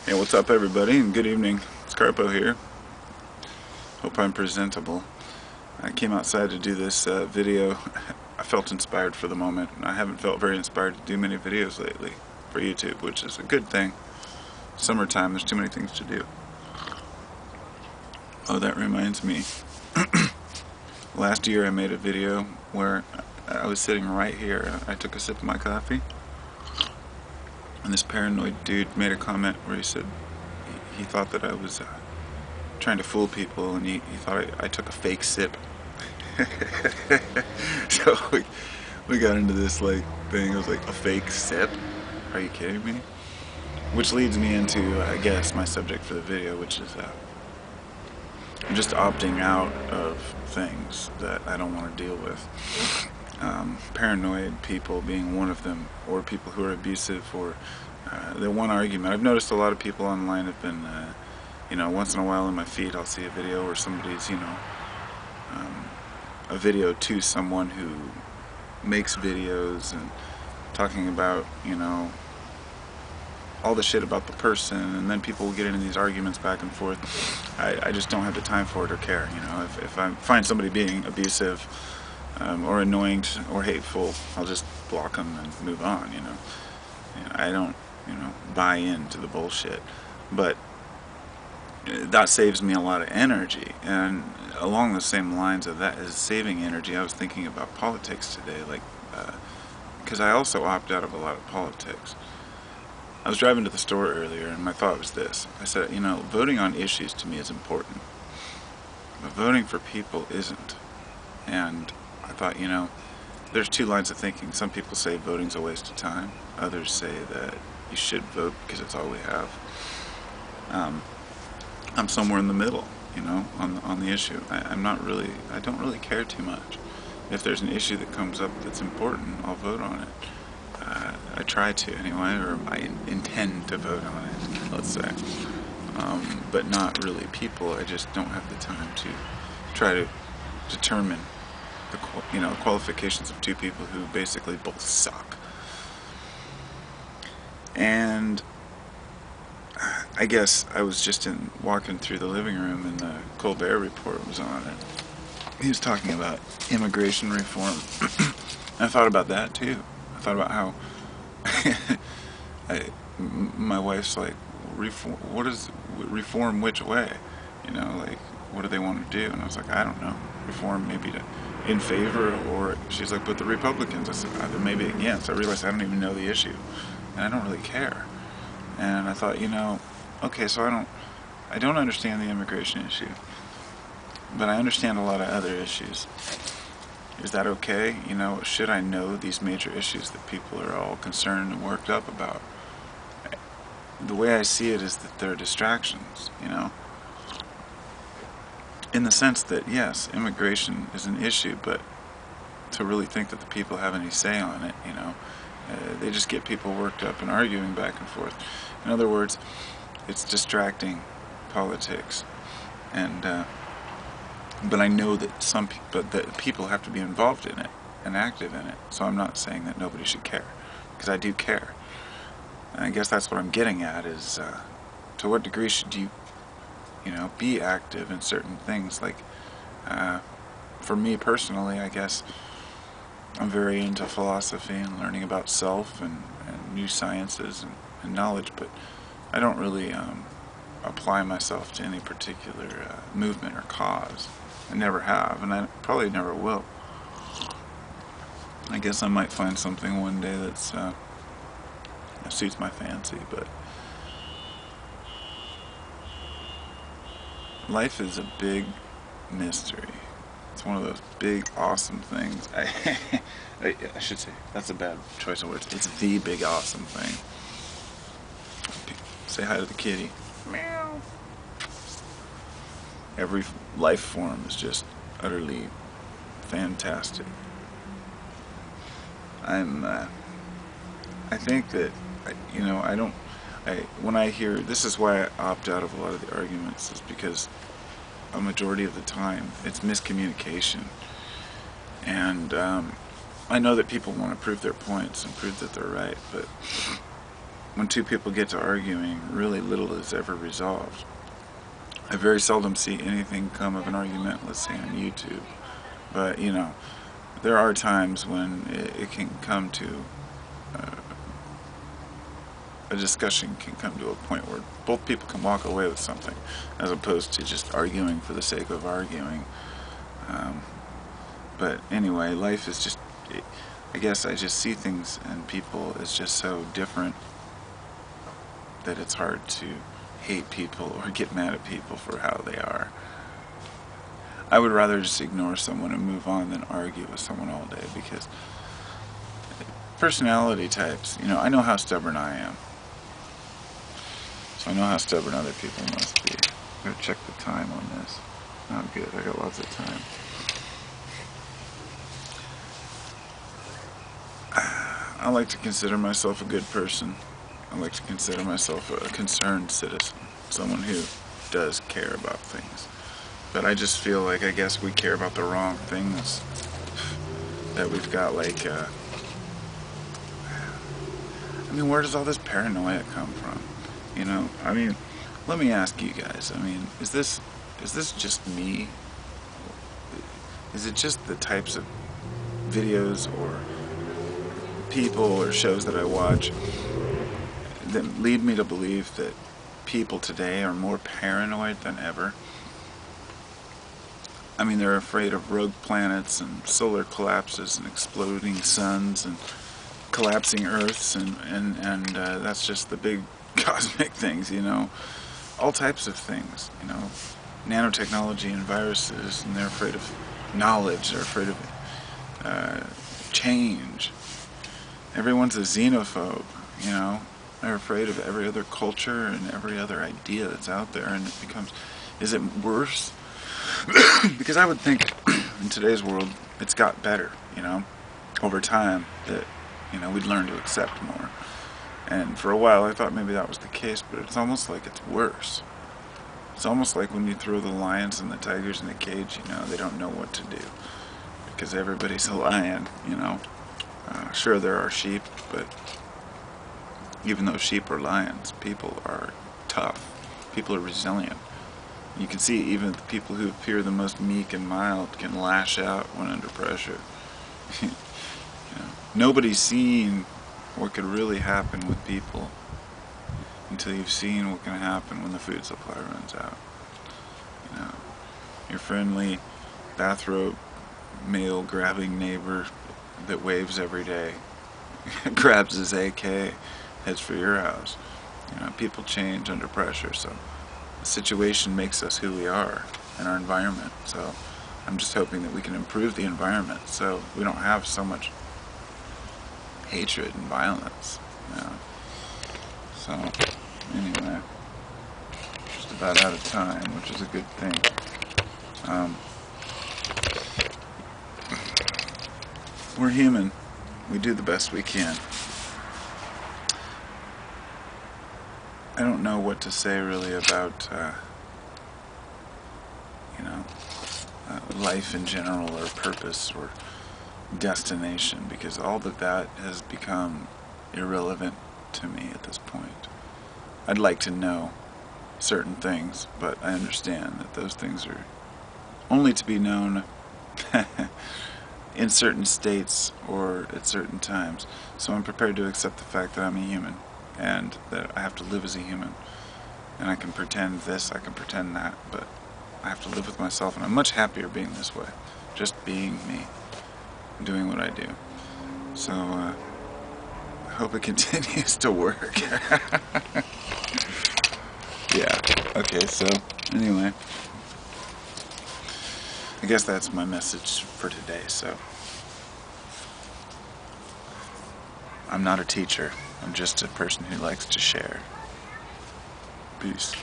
Hey, what's up everybody, and good evening. Scarpo here. Hope I'm presentable. I came outside to do this video. I felt inspired for the moment, and I haven't felt very inspired to do many videos lately for YouTube, which is a good thing. Summertime, there's too many things to do. Oh, that reminds me. Last year I made a video where I was sitting right here. I took a sip of my coffee, and this paranoid dude made a comment where he said he thought that I was trying to fool people, and he thought I took a fake sip. So we got into this like thing. It was like, a fake sip? Are you kidding me? Which leads me into, I guess, my subject for the video, which is I'm just opting out of things that I don't want to deal with. Paranoid people being one of them, or people who are abusive, or the one argument. I've noticed a lot of people online have been, once in a while in my feed I'll see a video where somebody's, a video to someone who makes videos and talking about, all the shit about the person, and then people will get into these arguments back and forth. I just don't have the time for it or care. If I find somebody being abusive or annoying or hateful, I'll just block them and move on. I don't buy into the bullshit, but that saves me a lot of energy. And along the same lines of that is saving energy, I was thinking about politics today, because I also opt out of a lot of politics. I was driving to the store earlier, and my thought was this. I said, voting on issues to me is important, but voting for people isn't. And I thought, there's two lines of thinking. Some people say voting's a waste of time. Others say that you should vote because it's all we have. I'm somewhere in the middle, on the issue. I don't really care too much. If there's an issue that comes up that's important, I'll vote on it. I try to anyway, or I intend to vote on it, let's say. But not really people. I just don't have the time to try to determine the qualifications of two people who basically both suck. And I guess I was just walking through the living room, and the Colbert Report was on it. He was talking about immigration reform. I thought about that too. I thought about how my wife's like, what is reform which way? What do they want to do? And I was like, I don't know. Reform maybe in favor, or she's like, but the Republicans. I said, either maybe against. I realized I don't even know the issue, and I don't really care. And I thought, okay, so I don't understand the immigration issue, but I understand a lot of other issues. Is that okay? Should I know these major issues that people are all concerned and worked up about? The way I see it is that they're distractions, in the sense that, yes, immigration is an issue, but to really think that the people have any say on it, they just get people worked up and arguing back and forth. In other words, it's distracting politics. And but I know that that people have to be involved in it and active in it. So I'm not saying that nobody should care, because I do care. And I guess that's what I'm getting at is, to what degree should you, be active in certain things? Like, for me personally, I guess I'm very into philosophy and learning about self and new sciences and knowledge, but I don't really apply myself to any particular movement or cause. I never have, and I probably never will. I guess I might find something one day that suits my fancy, but life is a big mystery. It's one of those big, awesome things. I should say, that's a bad choice of words. It's the big, awesome thing. Say hi to the kitty. Meow. Every life form is just utterly fantastic. I think that, when I hear, this is why I opt out of a lot of the arguments, is because a majority of the time it's miscommunication. And I know that people want to prove their points and prove that they're right, but when two people get to arguing, really little is ever resolved. I very seldom see anything come of an argument, let's say on YouTube. But, you know, there are times when it can come to, a discussion can come to a point where both people can walk away with something, as opposed to just arguing for the sake of arguing. But anyway, life is just, I guess I just see things and people as just so different that it's hard to hate people or get mad at people for how they are. I would rather just ignore someone and move on than argue with someone all day, because personality types, you know, I know how stubborn I am. So I know how stubborn other people must be. I'm going to check the time on this. Oh, good, I got lots of time. I like to consider myself a good person. I like to consider myself a concerned citizen, someone who does care about things. But I just feel like, I guess we care about the wrong things. That we've got like, I mean, where does all this paranoia come from? You know, I mean, let me ask you guys, I mean, is this just me? Is it just the types of videos or people or shows that I watch that lead me to believe that people today are more paranoid than ever? I mean, they're afraid of rogue planets and solar collapses and exploding suns and collapsing Earths, and that's just the big cosmic things, you know, all types of things, you know, nanotechnology and viruses, and they're afraid of knowledge, they're afraid of change. Everyone's a xenophobe, you know, they're afraid of every other culture and every other idea that's out there, and it becomes, is it worse? Because I would think in today's world it's got better, you know, over time, that, you know, we'd learn to accept more. And for a while I thought maybe that was the case, but it's almost like it's worse. It's almost like when you throw the lions and the tigers in a cage, you know, they don't know what to do, because everybody's a lion, you know. Sure, there are sheep, but even though sheep are lions, people are tough. People are resilient. You can see even the people who appear the most meek and mild can lash out when under pressure. You know, nobody's seen what could really happen with people until you've seen what can happen when the food supply runs out. You know, your friendly bathrobe male grabbing neighbor that waves every day grabs his AK, heads for your house. You know, people change under pressure, so the situation makes us who we are in our environment. So I'm just hoping that we can improve the environment so we don't have so much hatred and violence, you know. So anyway, just about out of time, which is a good thing. We're human. We do the best we can. I don't know what to say really about, you know, life in general, or purpose, or destination, because all of that has become irrelevant to me at this point. I'd like to know certain things, but I understand that those things are only to be known in certain states or at certain times. So I'm prepared to accept the fact that I'm a human, and that I have to live as a human. And I can pretend this, I can pretend that, but I have to live with myself, and I'm much happier being this way. Just being me, doing what I do. So, I hope it continues to work. Yeah, okay, so, anyway. I guess that's my message for today, so. I'm not a teacher. I'm just a person who likes to share. Peace.